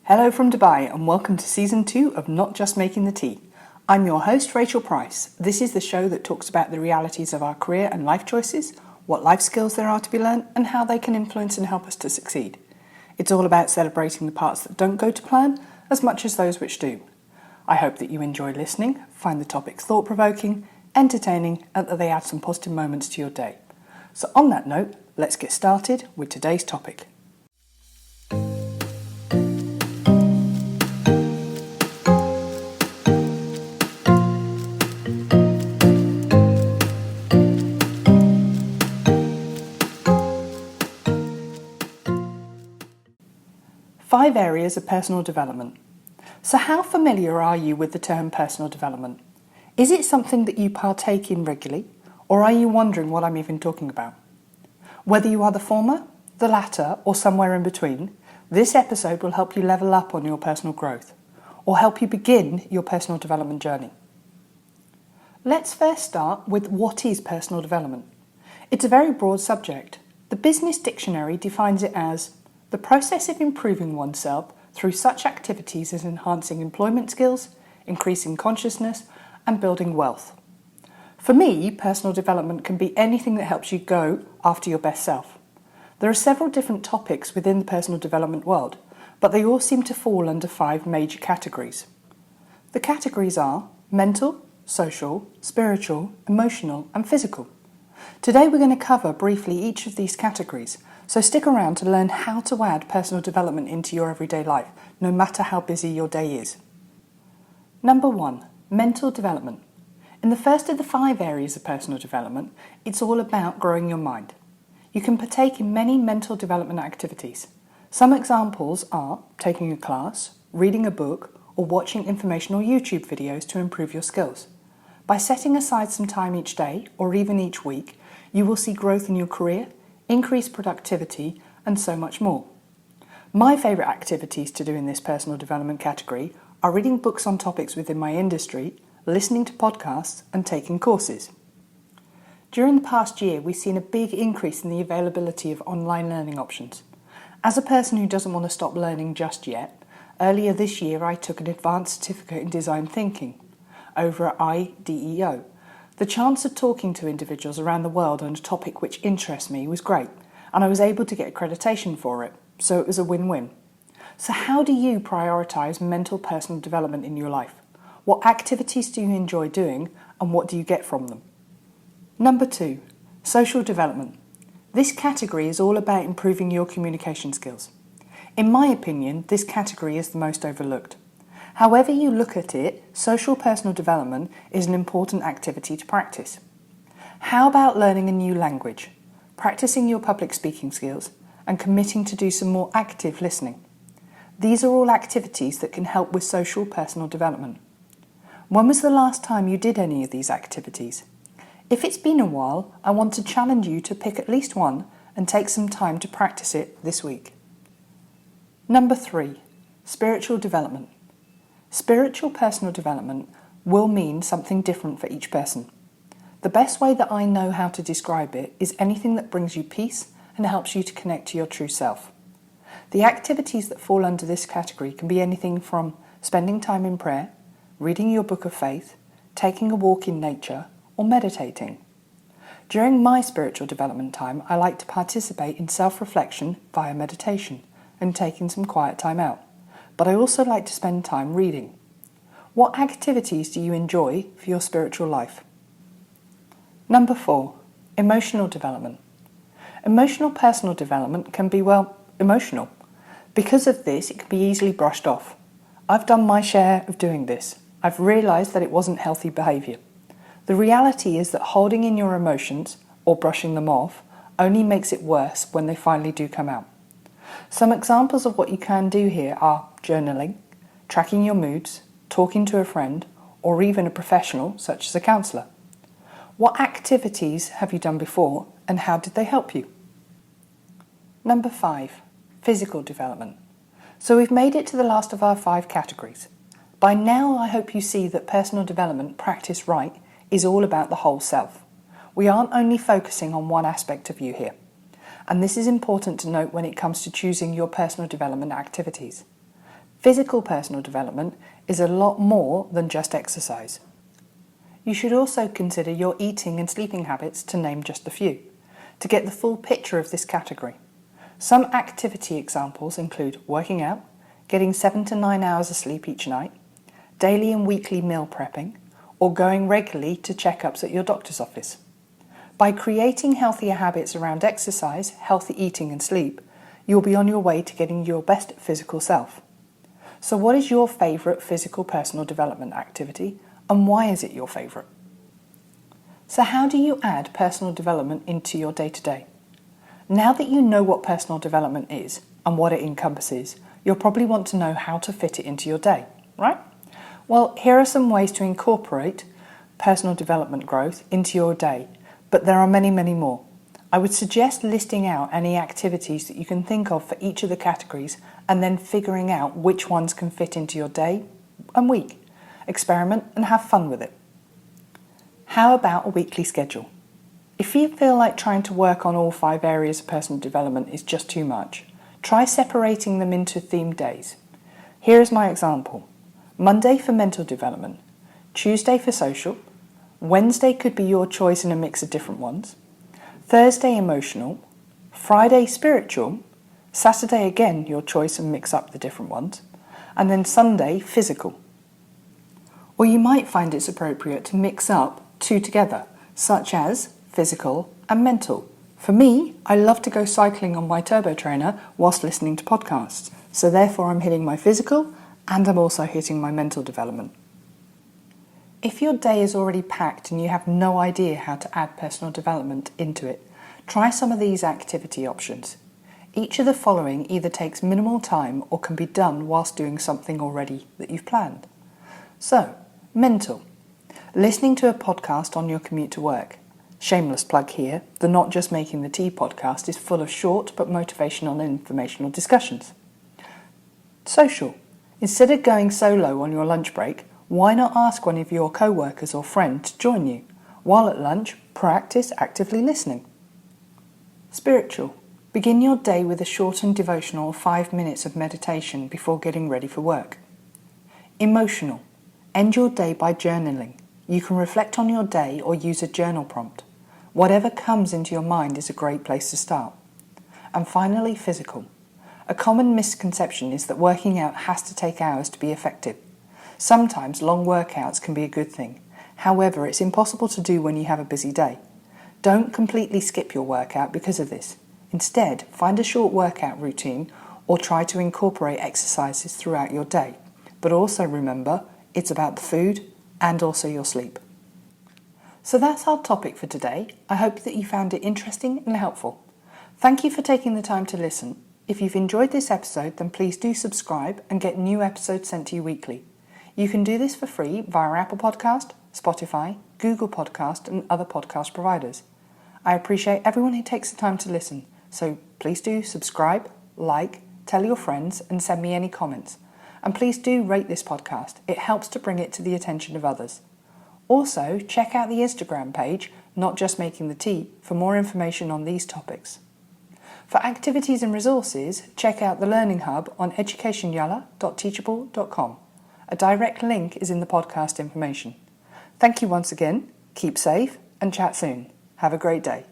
Hello from Dubai and welcome to Season 2 of Not Just Making the Tea. I'm your host Rachel Price. This is the show that talks about the realities of our career and life choices, what life skills there are to be learned and how they can influence and help us to succeed. It's all about celebrating the parts that don't go to plan as much as those which do. I hope that you enjoy listening, find the topics thought-provoking, entertaining and that they add some positive moments to your day. So on that note, let's get started with today's topic. Five areas of personal development. So how familiar are you with the term personal development? Is it something that you partake in regularly, or are you wondering what I'm even talking about? Whether you are the former, the latter, or somewhere in between, this episode will help you level up on your personal growth, or help you begin your personal development journey. Let's first start with what is personal development. It's a very broad subject. The Business Dictionary defines it as the process of improving oneself through such activities as enhancing employment skills, increasing consciousness, and building wealth. For me, personal development can be anything that helps you go after your best self. There are several different topics within the personal development world, but they all seem to fall under five major categories. The categories are mental, social, spiritual, emotional, and physical. Today we're going to cover briefly each of these categories, so stick around to learn how to add personal development into your everyday life, no matter how busy your day is. Number 1, mental development. In the first of the five areas of personal development, it's all about growing your mind. You can partake in many mental development activities. Some examples are taking a class, reading a book, or watching informational YouTube videos to improve your skills. By setting aside some time each day, or even each week, you will see growth in your career, increased productivity, and so much more. My favourite activities to do in this personal development category are reading books on topics within my industry, listening to podcasts, and taking courses. During the past year, we've seen a big increase in the availability of online learning options. As a person who doesn't want to stop learning just yet, earlier this year I took an advanced certificate in design thinking over at IDEO. The chance of talking to individuals around the world on a topic which interests me was great, and I was able to get accreditation for it, so it was a win-win. So how do you prioritise mental personal development in your life? What activities do you enjoy doing, and what do you get from them? Number 2, social development. This category is all about improving your communication skills. In my opinion, this category is the most overlooked. However you look at it, social personal development is an important activity to practice. How about learning a new language, practicing your public speaking skills, and committing to do some more active listening? These are all activities that can help with social personal development. When was the last time you did any of these activities? If it's been a while, I want to challenge you to pick at least one and take some time to practice it this week. Number 3, spiritual development. Spiritual personal development will mean something different for each person. The best way that I know how to describe it is anything that brings you peace and helps you to connect to your true self. The activities that fall under this category can be anything from spending time in prayer, reading your book of faith, taking a walk in nature, or meditating. During my spiritual development time, I like to participate in self-reflection via meditation and taking some quiet time out. But I also like to spend time reading. What activities do you enjoy for your spiritual life? Number 4, emotional development. Emotional personal development can be, emotional. Because of this, it can be easily brushed off. I've done my share of doing this. I've realised that it wasn't healthy behaviour. The reality is that holding in your emotions, or brushing them off, only makes it worse when they finally do come out. Some examples of what you can do here are journaling, tracking your moods, talking to a friend, or even a professional such as a counsellor. What activities have you done before and how did they help you? Number 5, physical development. So we've made it to the last of our 5 categories. By now I hope you see that personal development practiced right is all about the whole self. We aren't only focusing on one aspect of you here. And this is important to note when it comes to choosing your personal development activities. Physical personal development is a lot more than just exercise. You should also consider your eating and sleeping habits, to name just a few, to get the full picture of this category. Some activity examples include working out, getting 7 to 9 hours of sleep each night, daily and weekly meal prepping, or going regularly to checkups at your doctor's office. By creating healthier habits around exercise, healthy eating and sleep, you'll be on your way to getting your best physical self. So what is your favourite physical personal development activity, and why is it your favourite? So how do you add personal development into your day-to-day? Now that you know what personal development is and what it encompasses, you'll probably want to know how to fit it into your day, right? Well, here are some ways to incorporate personal development growth into your day, but there are many, many more. I would suggest listing out any activities that you can think of for each of the categories and then figuring out which ones can fit into your day and week. Experiment and have fun with it. How about a weekly schedule? If you feel like trying to work on all 5 areas of personal development is just too much, try separating them into themed days. Here is my example. Monday for mental development, Tuesday for social, Wednesday could be your choice in a mix of different ones, Thursday emotional, Friday spiritual, Saturday again your choice and mix up the different ones, and then Sunday physical. Or you might find it's appropriate to mix up 2 together, such as physical and mental. For me, I love to go cycling on my turbo trainer whilst listening to podcasts, so therefore I'm hitting my physical and I'm also hitting my mental development. If your day is already packed and you have no idea how to add personal development into it, try some of these activity options. Each of the following either takes minimal time or can be done whilst doing something already that you've planned. So, mental. Listening to a podcast on your commute to work. Shameless plug here, the Not Just Making the Tea podcast is full of short but motivational and informational discussions. Social. Instead of going solo on your lunch break, why not ask one of your co-workers or friends to join you? While at lunch, practice actively listening. Spiritual. Begin your day with a shortened devotional of 5 minutes of meditation before getting ready for work. Emotional. End your day by journaling. You can reflect on your day or use a journal prompt. Whatever comes into your mind is a great place to start. And finally, physical. A common misconception is that working out has to take hours to be effective. Sometimes long workouts can be a good thing. However, it's impossible to do when you have a busy day. Don't completely skip your workout because of this. Instead, find a short workout routine or try to incorporate exercises throughout your day. But also remember, it's about the food and also your sleep. So that's our topic for today. I hope that you found it interesting and helpful. Thank you for taking the time to listen. If you've enjoyed this episode, then please do subscribe and get new episodes sent to you weekly. You can do this for free via Apple Podcast, Spotify, Google Podcast and other podcast providers. I appreciate everyone who takes the time to listen, so please do subscribe, like, tell your friends and send me any comments. And please do rate this podcast. It helps to bring it to the attention of others. Also, check out the Instagram page, Not Just Making the Tea, for more information on these topics. For activities and resources, check out the Learning Hub on educationyala.teachable.com. A direct link is in the podcast information. Thank you once again, keep safe and chat soon. Have a great day.